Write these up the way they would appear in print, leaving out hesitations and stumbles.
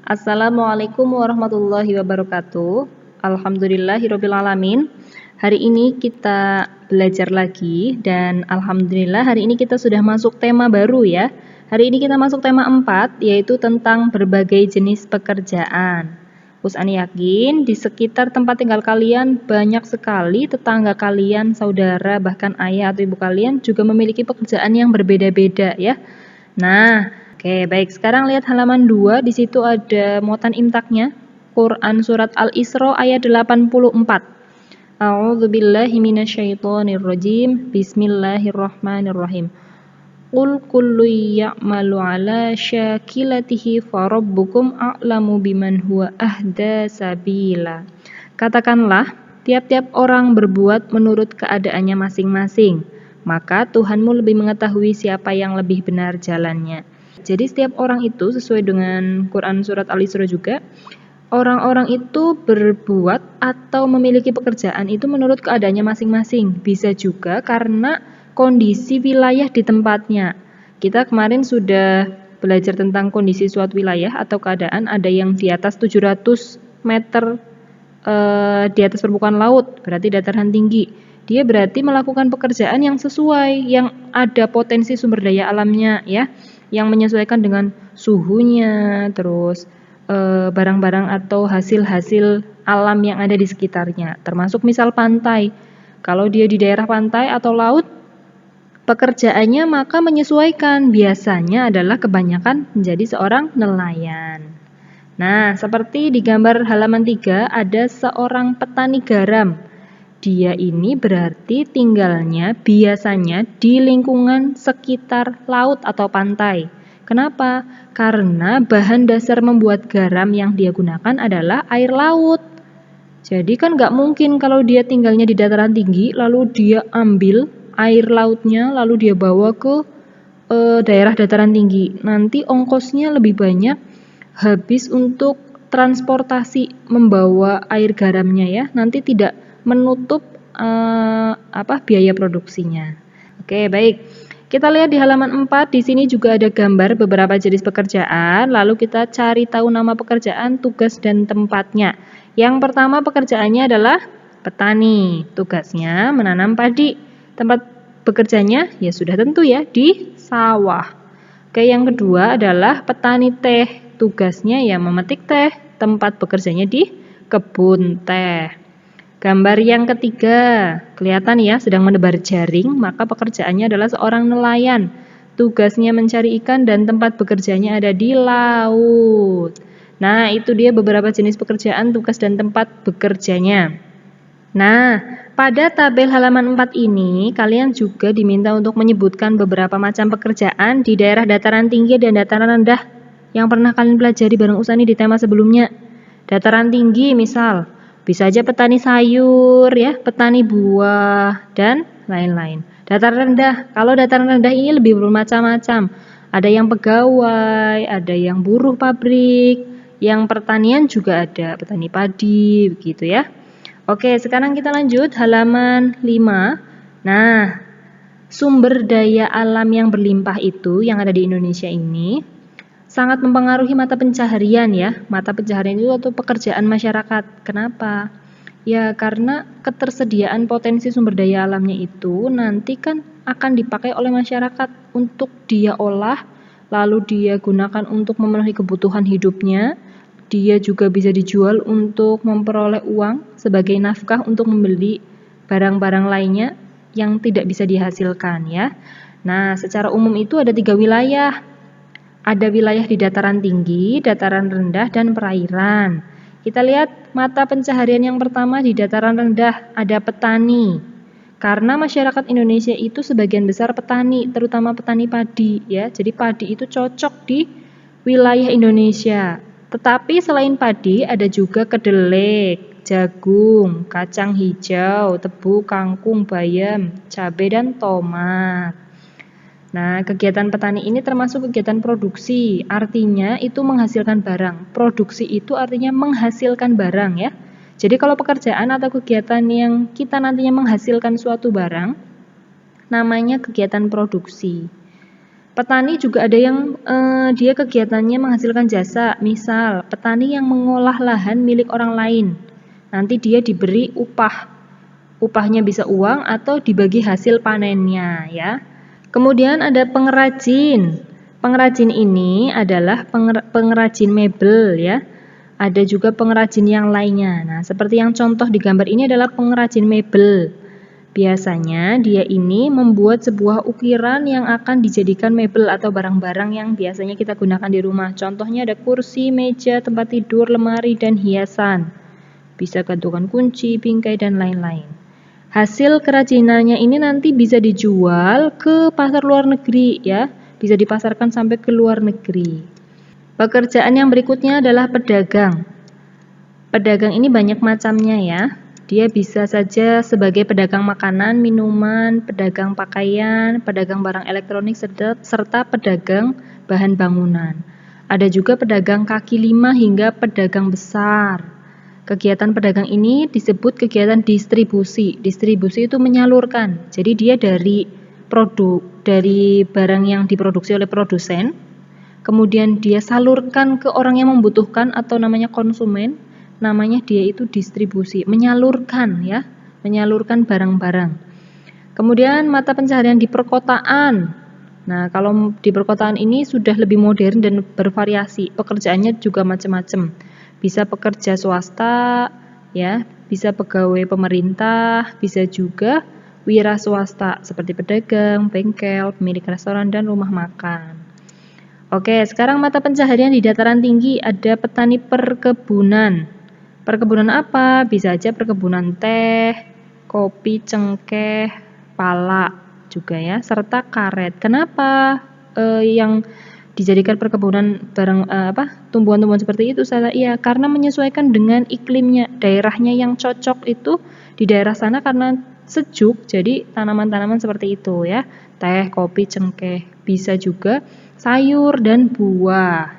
Assalamualaikum warahmatullahi wabarakatuh. Alhamdulillahirabbil alamin. Hari ini kita belajar lagi dan alhamdulillah hari ini kita sudah masuk tema baru ya. Hari ini kita masuk tema 4 yaitu tentang berbagai jenis pekerjaan. Usani yakin di sekitar tempat tinggal kalian banyak sekali tetangga kalian, saudara, bahkan ayah atau ibu kalian juga memiliki pekerjaan yang berbeda-beda ya. Nah, oke, baik. Sekarang lihat halaman 2, di situ ada muatan imtaknya. Quran surat Al-Isra ayat 84. A'udzubillahi minasyaitonirrajim. Bismillahirrahmanirrahim. Qul kullu ya'malu 'ala syakilatihi farabbukum a'lamu biman huwa ahda sabila. Katakanlah, tiap-tiap orang berbuat menurut keadaannya masing-masing, maka Tuhanmu lebih mengetahui siapa yang lebih benar jalannya. Jadi setiap orang itu sesuai dengan Quran surat Al-Isra juga, orang-orang itu berbuat atau memiliki pekerjaan itu menurut keadaannya masing-masing. Bisa juga karena kondisi wilayah di tempatnya. Kita kemarin sudah belajar tentang kondisi suatu wilayah atau keadaan, ada yang di atas 700 meter di atas permukaan laut, berarti dataran tinggi. Dia berarti melakukan pekerjaan yang sesuai, yang ada potensi sumber daya alamnya ya, yang menyesuaikan dengan suhunya, terus barang-barang atau hasil-hasil alam yang ada di sekitarnya. Termasuk misal pantai. Kalau dia di daerah pantai atau laut, pekerjaannya maka menyesuaikan. Biasanya adalah kebanyakan menjadi seorang nelayan. Nah, seperti di gambar halaman 3 ada seorang petani garam. Dia ini berarti tinggalnya biasanya di lingkungan sekitar laut atau pantai. Kenapa? Karena bahan dasar membuat garam yang dia gunakan adalah air laut. Jadi kan nggak mungkin kalau dia tinggalnya di dataran tinggi, lalu dia ambil air lautnya, lalu dia bawa ke daerah dataran tinggi. Nanti ongkosnya lebih banyak, habis untuk transportasi membawa air garamnya ya, nanti tidak menutup biaya produksinya. Oke, baik. Kita lihat di halaman 4, di sini juga ada gambar beberapa jenis pekerjaan, lalu kita cari tahu nama pekerjaan, tugas, dan tempatnya. Yang pertama pekerjaannya adalah petani, tugasnya menanam padi. Tempat bekerjanya ya sudah tentu ya di sawah. Oke, yang kedua adalah petani teh, tugasnya ya memetik teh, tempat bekerjanya di kebun teh. Gambar yang ketiga, kelihatan ya sedang menebar jaring, maka pekerjaannya adalah seorang nelayan. Tugasnya mencari ikan dan tempat bekerjanya ada di laut. Nah, itu dia beberapa jenis pekerjaan, tugas, dan tempat bekerjanya. Nah, pada tabel halaman 4 ini, kalian juga diminta untuk menyebutkan beberapa macam pekerjaan di daerah dataran tinggi dan dataran rendah yang pernah kalian pelajari bareng Usani di tema sebelumnya. Dataran tinggi misal, bisa aja petani sayur ya, petani buah, dan lain-lain. Dataran rendah, kalau dataran rendah ini lebih bermacam-macam. Ada yang pegawai, ada yang buruh pabrik, yang pertanian juga ada, petani padi, begitu ya. Oke, sekarang kita lanjut halaman 5. Nah, sumber daya alam yang berlimpah itu yang ada di Indonesia ini sangat mempengaruhi mata pencaharian ya. Mata pencaharian itu atau pekerjaan masyarakat. Kenapa? Ya karena ketersediaan potensi sumber daya alamnya itu nanti kan akan dipakai oleh masyarakat untuk dia olah, lalu dia gunakan untuk memenuhi kebutuhan hidupnya. Dia juga bisa dijual untuk memperoleh uang sebagai nafkah untuk membeli barang-barang lainnya yang tidak bisa dihasilkan ya. Nah, secara umum itu ada 3 wilayah. Ada wilayah di dataran tinggi, dataran rendah, dan perairan. Kita lihat mata pencaharian yang pertama di dataran rendah, ada petani. Karena masyarakat Indonesia itu sebagian besar petani, terutama petani padi ya. Jadi padi itu cocok di wilayah Indonesia. Tetapi selain padi ada juga kedelai, jagung, kacang hijau, tebu, kangkung, bayam, cabai, dan tomat. Nah, kegiatan petani ini termasuk kegiatan produksi, artinya itu menghasilkan barang. Produksi itu artinya menghasilkan barang ya. Jadi kalau pekerjaan atau kegiatan yang kita nantinya menghasilkan suatu barang, namanya kegiatan produksi. Petani juga ada yang dia kegiatannya menghasilkan jasa, misal petani yang mengolah lahan milik orang lain. Nanti dia diberi upah. Upahnya bisa uang atau dibagi hasil panennya ya. Kemudian ada pengrajin. Pengrajin ini adalah pengrajin mebel ya. Ada juga pengrajin yang lainnya. Nah, seperti yang contoh di gambar ini adalah pengrajin mebel. Biasanya dia ini membuat sebuah ukiran yang akan dijadikan mebel atau barang-barang yang biasanya kita gunakan di rumah. Contohnya ada kursi, meja, tempat tidur, lemari, dan hiasan. Bisa gantungan kunci, bingkai, dan lain-lain. Hasil kerajinannya ini nanti bisa dijual ke pasar luar negeri ya. Bisa dipasarkan sampai ke luar negeri. Pekerjaan yang berikutnya adalah pedagang. Pedagang ini banyak macamnya ya. Dia bisa saja sebagai pedagang makanan, minuman, pedagang pakaian, pedagang barang elektronik, serta pedagang bahan bangunan. Ada juga pedagang kaki lima hingga pedagang besar. Kegiatan pedagang ini disebut kegiatan distribusi. Distribusi itu menyalurkan. Jadi dia dari barang yang diproduksi oleh produsen, kemudian dia salurkan ke orang yang membutuhkan atau namanya konsumen. Namanya dia itu distribusi, menyalurkan ya, menyalurkan barang-barang. Kemudian mata pencaharian di perkotaan. Nah, kalau di perkotaan ini sudah lebih modern dan bervariasi. Pekerjaannya juga macam-macam. Bisa pekerja swasta, ya, bisa pegawai pemerintah, bisa juga wira swasta seperti pedagang, bengkel, pemilik restoran dan rumah makan. Oke, sekarang mata pencaharian di dataran tinggi ada petani perkebunan. Perkebunan apa? Bisa aja perkebunan teh, kopi, cengkeh, pala juga ya, serta karet. Kenapa yang dijadikan perkebunan tumbuhan-tumbuhan seperti itu? Iya, karena menyesuaikan dengan iklimnya, daerahnya yang cocok itu di daerah sana karena sejuk, jadi tanaman-tanaman seperti itu ya. Teh, kopi, cengkeh, bisa juga sayur dan buah.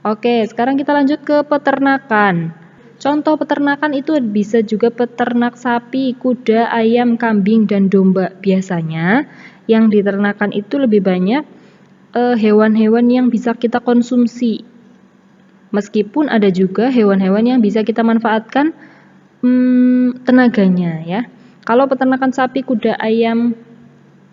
Oke, sekarang kita lanjut ke peternakan. Contoh peternakan itu bisa juga peternak sapi, kuda, ayam, kambing, dan domba. Biasanya yang diternakan itu lebih banyak hewan-hewan yang bisa kita konsumsi. Meskipun ada juga hewan-hewan yang bisa kita manfaatkan tenaganya ya. Kalau peternakan sapi, kuda, ayam,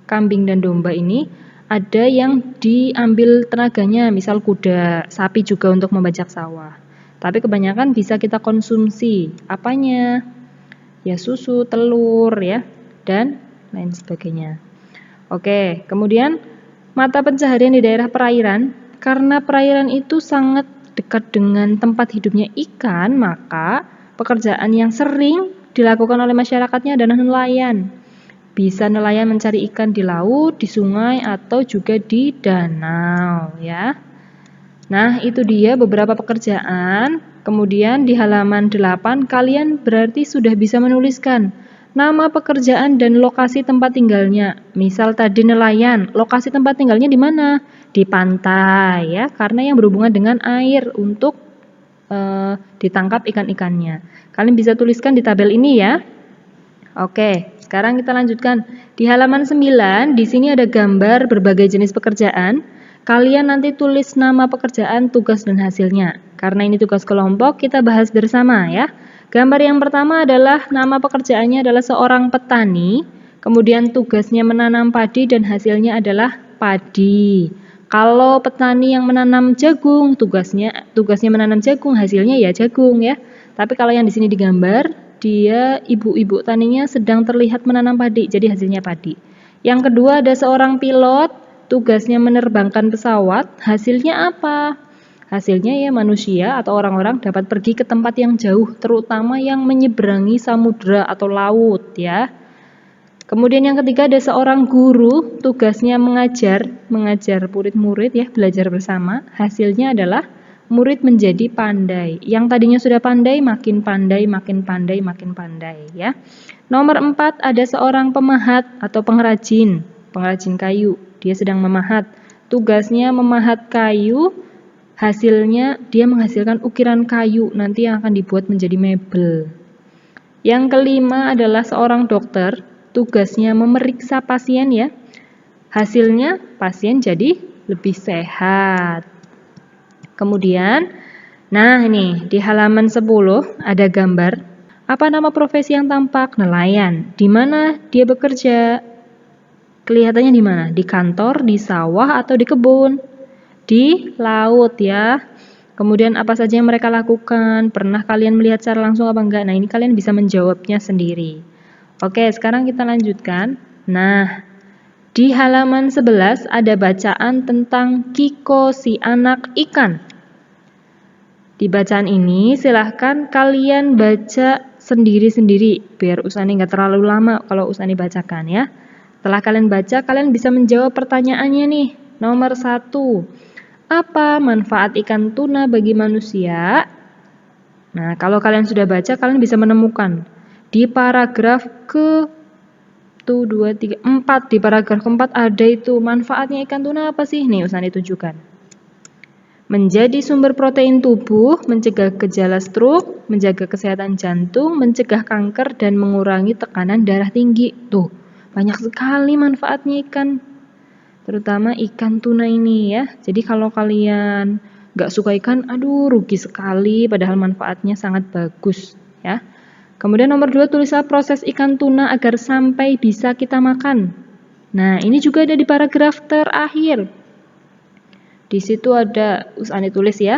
kambing, dan domba ini ada yang diambil tenaganya, misal kuda, sapi juga untuk membajak sawah. Tapi kebanyakan bisa kita konsumsi. Apanya? Ya susu, telur ya, dan lain sebagainya. Oke, kemudian mata pencaharian di daerah perairan. Karena perairan itu sangat dekat dengan tempat hidupnya ikan, maka pekerjaan yang sering dilakukan oleh masyarakatnya adalah nelayan. Bisa nelayan mencari ikan di laut, di sungai, atau juga di danau ya. Nah, itu dia beberapa pekerjaan. Kemudian di halaman 8 kalian berarti sudah bisa menuliskan nama pekerjaan dan lokasi tempat tinggalnya. Misal tadi nelayan, lokasi tempat tinggalnya di mana? Di pantai ya, karena yang berhubungan dengan air untuk ditangkap ikan-ikannya. Kalian bisa tuliskan di tabel ini ya. Oke, sekarang kita lanjutkan. Di halaman 9, di sini ada gambar berbagai jenis pekerjaan. Kalian nanti tulis nama pekerjaan, tugas, dan hasilnya. Karena ini tugas kelompok, kita bahas bersama ya. Gambar yang pertama adalah nama pekerjaannya adalah seorang petani. Kemudian tugasnya menanam padi dan hasilnya adalah padi. Kalau petani yang menanam jagung, tugasnya menanam jagung, hasilnya ya jagung ya. Tapi kalau yang di sini digambar, dia ibu-ibu taninya sedang terlihat menanam padi, jadi hasilnya padi. Yang kedua ada seorang pilot. Tugasnya menerbangkan pesawat, hasilnya apa? Hasilnya ya manusia atau orang-orang dapat pergi ke tempat yang jauh, terutama yang menyeberangi samudra atau laut ya. Kemudian yang ketiga ada seorang guru, tugasnya mengajar murid-murid ya, belajar bersama. Hasilnya adalah murid menjadi pandai. Yang tadinya sudah pandai, makin pandai, makin pandai, makin pandai ya. Nomor 4 ada seorang pemahat atau pengrajin kayu. Dia sedang memahat. Tugasnya memahat kayu, hasilnya dia menghasilkan ukiran kayu nanti yang akan dibuat menjadi mebel. Yang kelima adalah seorang dokter, tugasnya memeriksa pasien ya. Hasilnya pasien jadi lebih sehat. Kemudian, nah ini di halaman 10 ada gambar. Apa nama profesi yang tampak? Nelayan. Di mana dia bekerja? Kelihatannya di mana? Di kantor, di sawah, atau di kebun? Di laut ya. Kemudian apa saja yang mereka lakukan? Pernah kalian melihat secara langsung apa enggak? Nah, ini kalian bisa menjawabnya sendiri. Oke, sekarang kita lanjutkan. Nah, di halaman 11 ada bacaan tentang Kiko si anak ikan. Di bacaan ini silahkan kalian baca sendiri-sendiri biar Usani nggak terlalu lama kalau Usani bacakan ya. Setelah kalian baca, kalian bisa menjawab pertanyaannya nih. Nomor 1. Apa manfaat ikan tuna bagi manusia? Nah, kalau kalian sudah baca, kalian bisa menemukan di paragraf ke 1, 2, 3, 4. Di paragraf keempat ada itu manfaatnya ikan tuna apa sih? Nih, Usani tunjukkan. Menjadi sumber protein tubuh, mencegah gejala stroke, menjaga kesehatan jantung, mencegah kanker, dan mengurangi tekanan darah tinggi. Tuh, banyak sekali manfaatnya ikan, terutama ikan tuna ini ya. Jadi kalau kalian nggak suka ikan, aduh rugi sekali, padahal manfaatnya sangat bagus ya. Kemudian nomor 2, tulislah proses ikan tuna agar sampai bisa kita makan. Nah, ini juga ada di paragraf terakhir. Di situ ada, Usani tulis ya.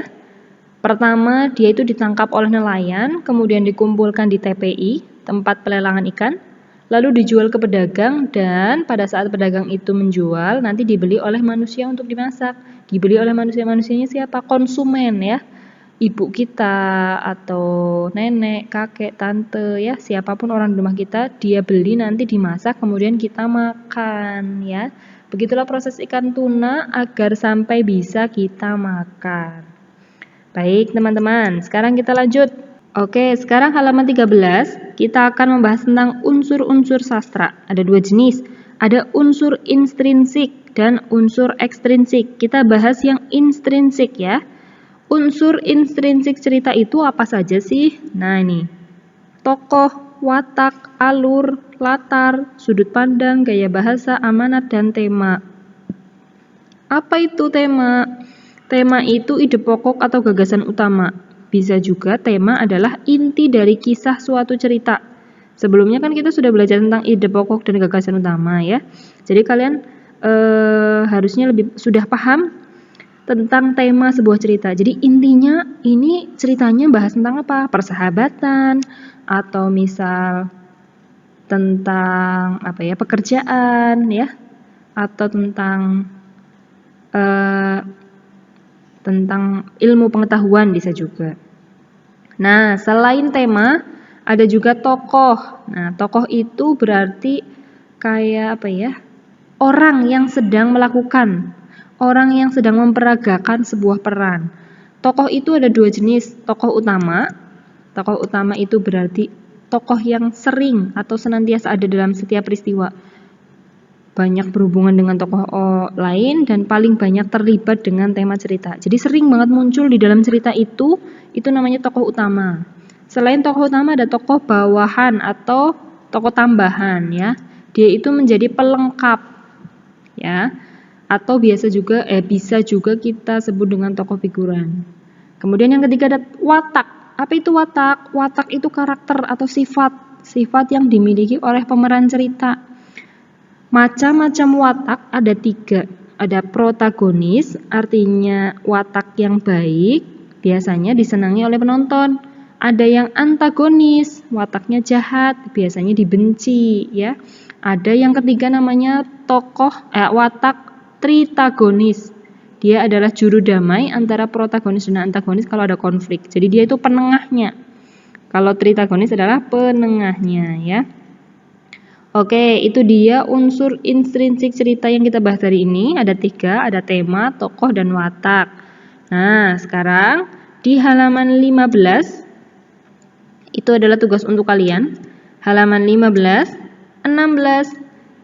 Pertama, dia itu ditangkap oleh nelayan, kemudian dikumpulkan di TPI, tempat pelelangan ikan, lalu dijual ke pedagang, dan pada saat pedagang itu menjual, nanti dibeli oleh manusia untuk dimasak. Dibeli oleh manusia-manusianya siapa? Konsumen ya. Ibu kita atau nenek, kakek, tante ya, siapapun orang di rumah kita, dia beli nanti dimasak kemudian kita makan ya. Begitulah proses ikan tuna agar sampai bisa kita makan. Baik teman-teman, sekarang kita lanjut. Oke, sekarang halaman 13, kita akan membahas tentang unsur-unsur sastra. Ada 2 jenis, ada unsur intrinsik dan unsur ekstrinsik. Kita bahas yang intrinsik ya. Unsur intrinsik cerita itu apa saja sih? Nah ini, tokoh, watak, alur, latar, sudut pandang, gaya bahasa, amanat, dan tema. Apa itu tema? Tema itu ide pokok atau gagasan utama. Bisa juga tema adalah inti dari kisah suatu cerita. Sebelumnya kan kita sudah belajar tentang ide pokok dan gagasan utama ya. Jadi kalian harusnya sudah paham tentang tema sebuah cerita. Jadi intinya ini ceritanya bahas tentang apa? Persahabatan atau misal tentang apa ya, pekerjaan ya, atau tentang ilmu pengetahuan bisa juga. Nah, selain tema, ada juga tokoh. Nah, tokoh itu berarti kayak apa ya? Orang yang sedang melakukan, orang yang sedang memperagakan sebuah peran. Tokoh itu ada 2 jenis, tokoh utama. Tokoh utama itu berarti tokoh yang sering atau senantiasa ada dalam setiap peristiwa. Banyak berhubungan dengan tokoh lain dan paling banyak terlibat dengan tema cerita. Jadi sering banget muncul di dalam cerita itu namanya tokoh utama. Selain tokoh utama ada tokoh bawahan atau tokoh tambahan ya. Dia itu menjadi pelengkap ya. Atau bisa juga kita sebut dengan tokoh figuran. Kemudian yang ketiga ada watak. Apa itu watak? Watak itu karakter atau sifat yang dimiliki oleh pemeran cerita. Macam-macam watak ada 3. Ada protagonis, artinya watak yang baik, biasanya disenangi oleh penonton. Ada yang antagonis, wataknya jahat, biasanya dibenci ya. Ada yang ketiga namanya watak tritagonis. Dia adalah juru damai antara protagonis dan antagonis kalau ada konflik. Jadi dia itu penengahnya. Kalau tritagonis adalah penengahnya ya. Oke, itu dia unsur intrinsik cerita yang kita bahas hari ini. Ada 3, ada tema, tokoh, dan watak. Nah, sekarang di halaman 15, itu adalah tugas untuk kalian. Halaman 15, 16,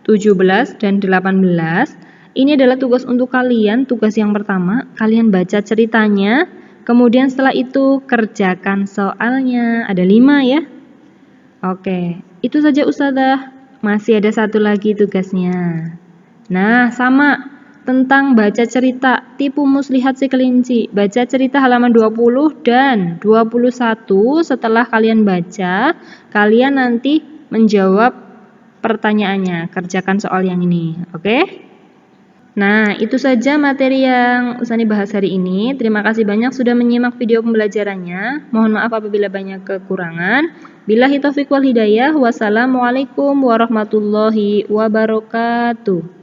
17, dan 18. Ini adalah tugas untuk kalian. Tugas yang pertama, kalian baca ceritanya. Kemudian setelah itu kerjakan soalnya. Ada 5 ya. Oke, itu saja Ustazah. Masih ada 1 lagi tugasnya. Nah, sama. tentang baca cerita Tipu Muslihat si Kelinci. Baca cerita halaman 20 dan 21. Setelah kalian baca, kalian nanti menjawab pertanyaannya. Kerjakan soal yang ini, oke? Nah, itu saja materi yang Usani bahas hari ini. Terima kasih banyak sudah menyimak video pembelajarannya. Mohon maaf apabila banyak kekurangan. Billahi taufiq wal hidayah. Wassalamualaikum warahmatullahi wabarakatuh.